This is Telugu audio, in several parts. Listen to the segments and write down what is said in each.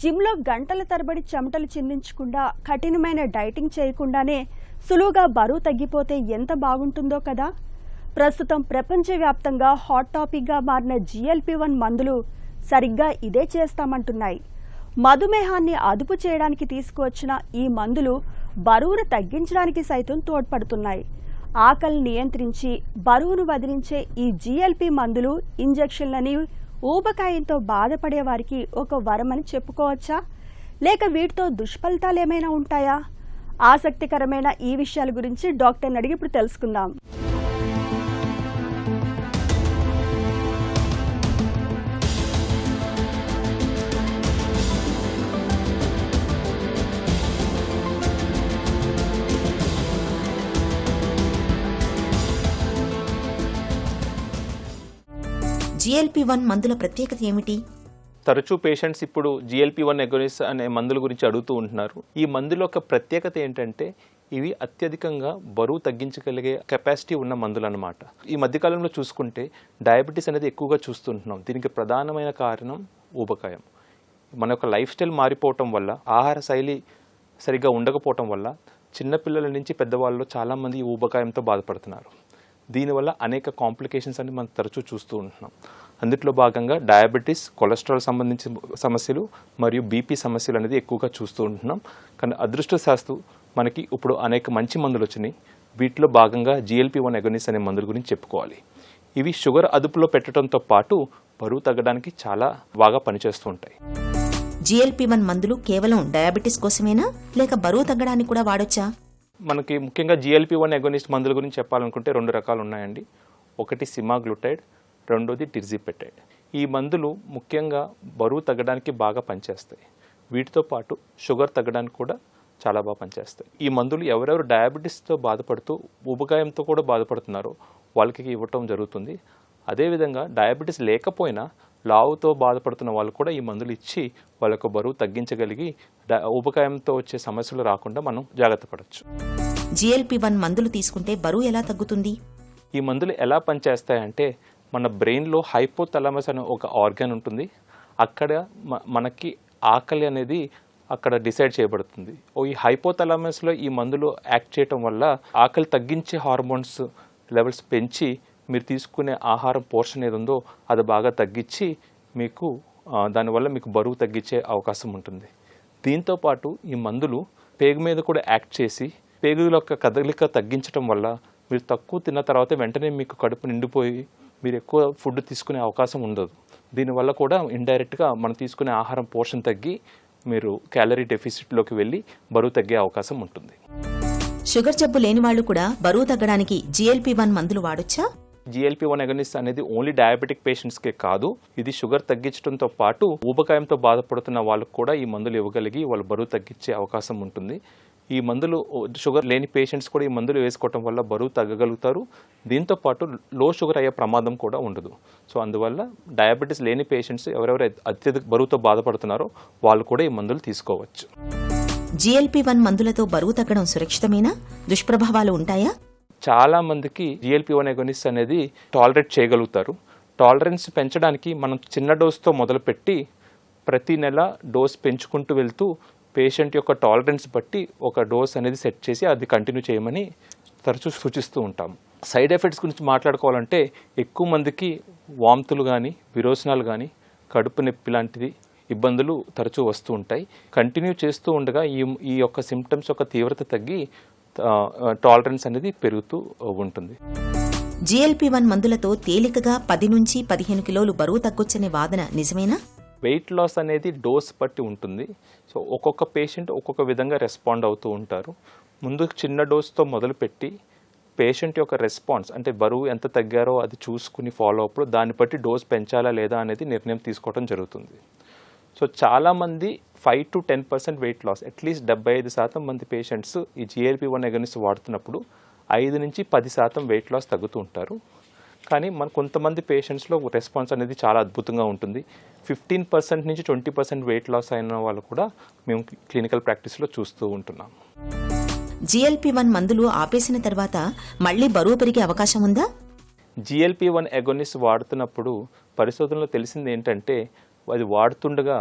జిమ్లో గంటల తరబడి చెమటలు చిందించకుండా కఠినమైన డైటింగ్ చేయకుండానే సులువుగా బరువు తగ్గిపోతే ఎంత బాగుంటుందో కదా. ప్రస్తుతం ప్రపంచవ్యాప్తంగా హాట్ టాపిక్గా మారిన GLP-1 మందులు సరిగ్గా ఇదే చేస్తామంటున్నాయి. మధుమేహాన్ని అదుపు చేయడానికి తీసుకువచ్చిన ఈ మందులు బరువును తగ్గించడానికి సైతం తోడ్పడుతున్నాయి. ఆకలిని నియంత్రించి బరువును వదిలించే ఈ GLP మందులు ఇంజెక్షన్లని ఊబకాయంతో బాధపడే వారికి ఒక వరమని చెప్పుకోవచ్చా, లేక వీటితో దుష్ఫలితాలు ఏమైనా ఉంటాయా? ఆసక్తికరమైన ఈ విషయాల గురించి డాక్టర్ని అడిగి ఇప్పుడు తెలుసుకుందాం. GLP-1 మందుల ప్రత్యేకత ఏమిటి? తరచూ పేషెంట్స్ ఇప్పుడు GLP-1 అగోనిస్ట్ అనే మందుల గురించి అడుగుతూ ఉంటున్నారు. ఈ మందుల యొక్క ప్రత్యేకత ఏంటంటే ఇవి అత్యధికంగా బరువు తగ్గించగలిగే కెపాసిటీ ఉన్న మందులు అన్నమాట. ఈ మధ్యకాలంలో చూసుకుంటే డయాబెటీస్ అనేది ఎక్కువగా చూస్తుంటున్నాం. దీనికి ప్రధానమైన కారణం ఊబకాయం. మన యొక్క లైఫ్ స్టైల్ మారిపోవటం వల్ల, ఆహార శైలి సరిగ్గా ఉండకపోవటం వల్ల చిన్నపిల్లల నుంచి పెద్దవాళ్ళలో చాలామంది ఈ ఊబకాయంతో బాధపడుతున్నారు. దీనివల్ల అనేక కాంప్లికేషన్స్ అని మనం తరచూ చూస్తూ ఉంటున్నాం. అందులో భాగంగా డయాబెటీస్, కొలెస్ట్రాల్ సంబంధించిన సమస్యలు మరియు బీపీ సమస్యలు అనేది ఎక్కువగా చూస్తూ ఉంటున్నాం. కానీ అదృష్టశాస్తు మనకి ఇప్పుడు అనేక మంచి మందులు వచ్చినాయి. వీటిలో భాగంగా GLP-1 అగోనిస్ట్ అనే మందుల గురించి చెప్పుకోవాలి. ఇవి షుగర్ అదుపులో పెట్టడంతో పాటు బరువు తగ్గడానికి చాలా బాగా పనిచేస్తూ ఉంటాయి. GLP-1 మందులు కేవలం డయాబెటీస్ కోసమేనా, లేక బరువు తగ్గడానికి కూడా వాడొచ్చా? మనకి ముఖ్యంగా GLP-1 అగోనిస్ట్ మందుల గురించి చెప్పాలనుకుంటే 2 రకాలు ఉన్నాయండి. ఒకటి సిమాగ్లూటైడ్, రెండోది టిర్జిపెటైడ్. ఈ మందులు ముఖ్యంగా బరువు తగ్గడానికి బాగా పనిచేస్తాయి. వీటితో పాటు షుగర్ తగ్గడానికి కూడా చాలా బాగా పనిచేస్తాయి. ఈ మందులు ఎవరెవరు డయాబెటీస్తో బాధపడుతూ ఊబకాయంతో కూడా బాధపడుతున్నారో వాళ్ళకి ఇవ్వటం జరుగుతుంది. అదేవిధంగా డయాబెటీస్ లేకపోయినా లావుతో బాధపడుతున్న వాళ్ళు కూడా ఈ మందులు ఇచ్చి వాళ్ళకు బరువు తగ్గించగలిగి ఊబకాయంతో వచ్చే సమస్యలు రాకుండా మనం జాగ్రత్త పడవచ్చు. GLP-1 మందులు తీసుకుంటే బరువు ఎలా తగ్గుతుంది? ఈ మందులు ఎలా పనిచేస్తాయంటే మన బ్రెయిన్లో హైపోథాలమస్ అనే ఒక ఆర్గాన్ ఉంటుంది. అక్కడ మనకి ఆకలి అనేది అక్కడ డిసైడ్ చేయబడుతుంది. ఈ హైపోథాలమస్లో ఈ మందులు యాక్ట్ చేయటం వల్ల ఆకలి తగ్గించే హార్మోన్స్ లెవెల్స్ పెంచి మీరు తీసుకునే ఆహారం పోర్షన్ ఏది ఉందో అది బాగా తగ్గించి మీకు దానివల్ల మీకు బరువు తగ్గించే అవకాశం ఉంటుంది. దీంతోపాటు ఈ మందులు పేగు మీద కూడా యాక్ట్ చేసి పేగుల యొక్క కదలిక తగ్గించడం వల్ల మీరు తక్కువ తిన్న తర్వాత వెంటనే మీకు కడుపు నిండిపోయి మీరు ఎక్కువ ఫుడ్ తీసుకునే అవకాశం ఉండదు. దీనివల్ల కూడా ఇండైరెక్ట్గా మనం తీసుకునే ఆహారం పోర్షన్ తగ్గి మీరు క్యాలరీ డెఫిసిట్లోకి వెళ్ళి బరువు తగ్గే అవకాశం ఉంటుంది. షుగర్ జబ్బు లేని వాళ్ళు కూడా బరువు తగ్గడానికి GLP-1 మందులు వాడొచ్చా? GLP-1 అగోనిస్ట్ అనేది ఓన్లీ డయాబెటిక్ పేషెంట్స్కే కాదు, ఇది షుగర్ తగ్గించడంతో పాటు ఊబకాయంతో బాధపడుతున్న వాళ్ళకు కూడా ఈ మందులు ఇవ్వగలిగి వాళ్ళు బరువు తగ్గించే అవకాశం ఉంటుంది. ఈ మందులు షుగర్ లేని పేషెంట్స్ కూడా ఈ మందులు వేసుకోవటం వల్ల బరువు తగ్గగలుగుతారు. దీంతో పాటు లో షుగర్ అయ్యే ప్రమాదం కూడా ఉండదు. సో అందువల్ల డయాబెటీస్ లేని పేషెంట్స్ ఎవరెవరు అత్యధిక బరువుతో బాధపడుతున్నారో వాళ్ళు కూడా ఈ మందులు తీసుకోవచ్చు. GLP-1 మందులతో బరువు తగ్గడం సురక్షితమేనా? దుష్ప్రభావాలు ఉంటాయా? చాలా మందికి GLP-1 అగోనిస్ట్ అనేది టాలరేట్ చేయగలుగుతారు. టాలరెన్స్ పెంచడానికి మనం చిన్న డోస్తో మొదలుపెట్టి ప్రతి నెల డోస్ పెంచుకుంటూ వెళ్తూ పేషెంట్ యొక్క టాలరెన్స్ బట్టి ఒక డోస్ అనేది సెట్ చేసి అది కంటిన్యూ చేయమని తరచూ సూచిస్తూ ఉంటాం. సైడ్ ఎఫెక్ట్స్ గురించి మాట్లాడుకోవాలంటే ఎక్కువ మందికి వాంతులు కానీ, విరోచనాలు కానీ, కడుపు నొప్పి లాంటిది ఇబ్బందులు తరచూ వస్తూ ఉంటాయి. కంటిన్యూ చేస్తూ ఉండగా ఈ యొక్క సిమ్టమ్స్ యొక్క తీవ్రత తగ్గి టాలరెన్స్ అనేది పెరుగుతూ ఉంటుంది. GLP-1 మందులతో తేలికగా 10 నుంచి 15 కిలోలు బరువు తగ్గొచ్చనే వాదన నిజమేనా? వెయిట్ లాస్ అనేది డోస్ బట్టి ఉంటుంది. సో ఒక్కొక్క పేషెంట్ ఒక్కొక్క విధంగా రెస్పాండ్ అవుతూ ఉంటారు. ముందు చిన్న డోస్తో మొదలుపెట్టి పేషెంట్ యొక్క రెస్పాన్స్ అంటే బరువు ఎంత తగ్గారో అది చూసుకుని ఫాలో అప్పుడు దాన్ని బట్టి డోస్ పెంచాలా లేదా అనేది నిర్ణయం తీసుకోవడం జరుగుతుంది. సో చాలామంది 5 to 10% వెయిట్ లాస్, అట్లీస్ట్ 75% మంది పేషెంట్స్ ఈ GLP-1 అగోనిస్ట్ వాడుతున్నప్పుడు 5 నుంచి 10% వెయిట్ లాస్ తగ్గుతూ ఉంటారు. కానీ కొంతమంది పేషెంట్స్లో రెస్పాన్స్ అనేది చాలా అద్భుతంగా ఉంటుంది. 15% నుంచి 20% వెయిట్ లాస్ అయిన వాళ్ళు కూడా మేము క్లినికల్ ప్రాక్టీస్లో చూస్తూ ఉంటున్నాం. GLP-1 మందులు ఆపేసిన తర్వాత మళ్ళీ బరువు పెరిగే అవకాశం ఉందా? GLP-1 అగోనిస్ట్ వాడుతున్నప్పుడు పరిశోధనలో తెలిసింది ఏంటంటే అది వాడుతుండగా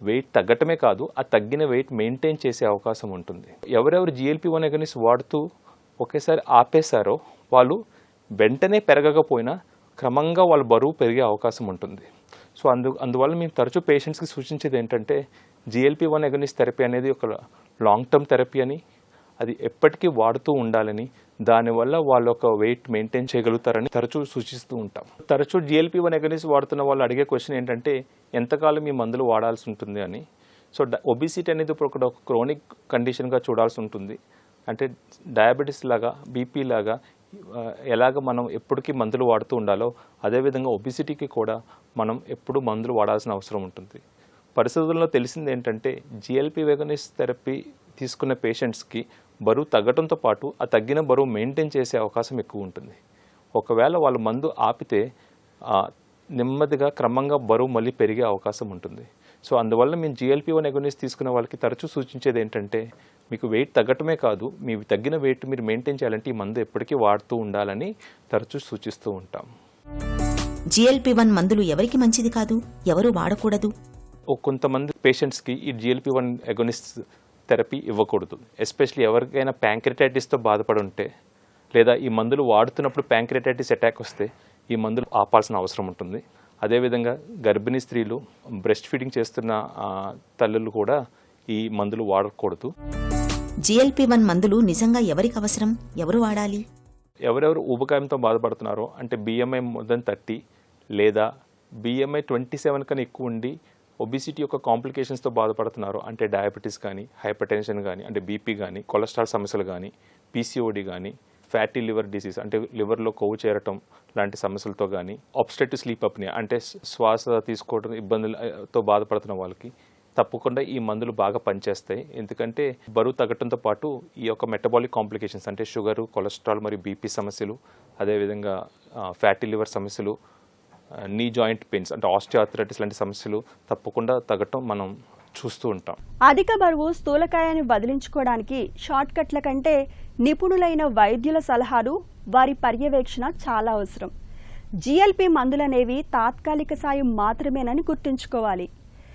వెయిట్ తగ్గటమే కాదు, ఆ తగ్గిన వెయిట్ మెయింటైన్ చేసే అవకాశం ఉంటుంది. ఎవరెవరు GLP-1 అగనిస్ట్ వాడుతూ ఒకేసారి ఆపేశారో వాళ్ళు వెంటనే పెరగకపోయినా క్రమంగా వాళ్ళ బరువు పెరిగే అవకాశం ఉంటుంది. సో అందువల్ల మేము తరచూ పేషెంట్స్కి సూచించేది ఏంటంటే GLP-1 అగనిస్ట్ థెరపీ అనేది ఒక లాంగ్ టర్మ్ థెరపీ అని, అది ఎప్పటికీ వాడుతూ ఉండాలని, దానివల్ల వాళ్ళు ఒక వెయిట్ మెయింటైన్ చేయగలుగుతారని తరచూ సూచిస్తూ ఉంటాం. తరచూ GLP-1 అగనిస్ట్ వాడుతున్న వాళ్ళు అడిగే క్వశ్చన్ ఏంటంటే ఎంతకాలం ఈ మందులు వాడాల్సి ఉంటుంది అని. సో ఒబిసిటీ అనేది ఇప్పుడు ఒక క్రోనిక్ కండిషన్గా చూడాల్సి ఉంటుంది. అంటే డయాబెటీస్ లాగా, బీపీ లాగా ఎలాగ మనం ఎప్పటికీ మందులు వాడుతూ ఉండాలో అదేవిధంగా ఒబిసిటీకి కూడా మనం ఎప్పుడు మందులు వాడాల్సిన అవసరం ఉంటుంది. పరిశోధనలో తెలిసింది ఏంటంటే GLP-1 అగనిస్ట్ థెరపీ తీసుకున్న పేషెంట్స్కి బరువు తగ్గడంతో పాటు ఆ తగ్గిన బరువు మెయింటైన్ చేసే అవకాశం ఎక్కువ ఉంటుంది. ఒకవేళ వాళ్ళు మందు ఆపితే నెమ్మదిగా క్రమంగా బరువు మళ్ళీ పెరిగే అవకాశం ఉంటుంది. సో అందువల్ల మేము GLP-1 అగనిస్ట్ తీసుకున్న వాళ్ళకి తరచూ సూచించేది ఏంటంటే మీకు వెయిట్ తగ్గటమే కాదు, మీ తగ్గిన వెయిట్ మీరు మెయింటైన్ చేయాలంటే ఈ మందు ఎప్పటికీ వాడుతూ ఉండాలని తరచూ సూచిస్తూ ఉంటాం. GLP-1 మందులు ఎవరికి మంచిది కాదు, ఎవరు వాడకూడదు? కొంతమంది పేషెంట్స్కి ఈ GLP-1 అగనిస్ట్ థెరపీ ఇవ్వకూడదు. ఎస్పెషల్లీ ఎవరికైనా ప్యాంక్రియాటైటిస్తో బాధపడి ఉంటే లేదా ఈ మందులు వాడుతున్నప్పుడు ప్యాంక్రియాటైటిస్ అటాక్ వస్తే ఈ మందులు ఆపాల్సిన అవసరం ఉంటుంది. అదేవిధంగా గర్భిణీ స్త్రీలు, బ్రెస్ట్ ఫీడింగ్ చేస్తున్న తల్లులు కూడా ఈ మందులు వాడకూడదు. GLP-1 మందులు నిజంగా ఎవరికి అవసరం, ఎవరు వాడాలి? ఎవరెవరు ఊబకాయంతో బాధపడుతున్నారో, అంటే BMI more than 30 లేదా BMI 27 కన్నా ఎక్కువ ఉండి ఒబిసిటీ యొక్క కాంప్లికేషన్స్తో బాధపడుతున్నారు, అంటే డయాబెటీస్ కానీ, హైపర్ టెన్షన్ కానీ, అంటే బీపీ కానీ, కొలెస్ట్రాల్ సమస్యలు కానీ, PCOD కానీ, ఫ్యాటీ లివర్ డిసీజ్ అంటే లివర్లో కొవ్వు చేరటం లాంటి సమస్యలతో కానీ, ఆబ్స్ట్రక్టివ్ స్లీప్ అప్నియా అంటే శ్వాస తీసుకోవడం ఇబ్బందులతో బాధపడుతున్న వాళ్ళకి తప్పకుండా ఈ మందులు బాగా పనిచేస్తాయి. ఎందుకంటే బరువు తగ్గడంతో పాటు ఈ యొక్క మెటబాలిక్ కాంప్లికేషన్స్ అంటే షుగరు, కొలెస్ట్రాల్ మరియు బీపీ సమస్యలు, అదేవిధంగా ఫ్యాటీ లివర్ సమస్యలు, నీ జాయింట్ పెయిన్స్ అంటే ఆస్టియోఆర్థరైటిస్ లాంటి సమస్యలు తప్పకుండా తగ్గటం మనం చూస్తూ ఉంటాం. అధిక బరువు స్థూలకాయాన్ని వదిలించుకోవడానికి షార్ట్ కట్ల కంటే నిపుణులైన వైద్యుల సలహాలు, వారి పర్యవేక్షణ చాలా అవసరం. GLP మందులనేవి తాత్కాలిక సాయం మాత్రమేనని గుర్తుంచుకోవాలి.